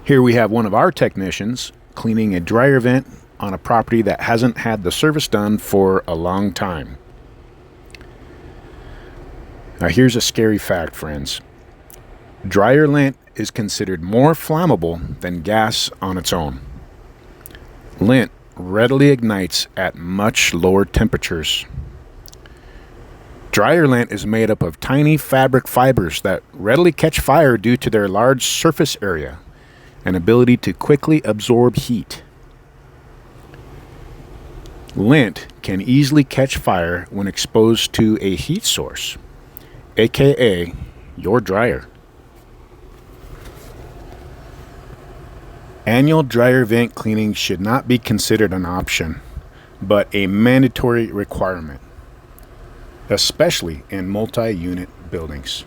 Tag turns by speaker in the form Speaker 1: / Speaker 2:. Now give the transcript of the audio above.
Speaker 1: Here we have one of our technicians cleaning a dryer vent on a property that hasn't had the service done for a long time. Now here's a scary fact, friends. Dryer lint is considered more flammable than gas on its own. Lint readily ignites at much lower temperatures. Dryer lint is made up of tiny fabric fibers that readily catch fire due to their large surface area and ability to quickly absorb heat. Lint can easily catch fire when exposed to a heat source, aka your dryer. Annual dryer vent cleaning should not be considered an option, but a mandatory requirement, especially in multi-unit buildings.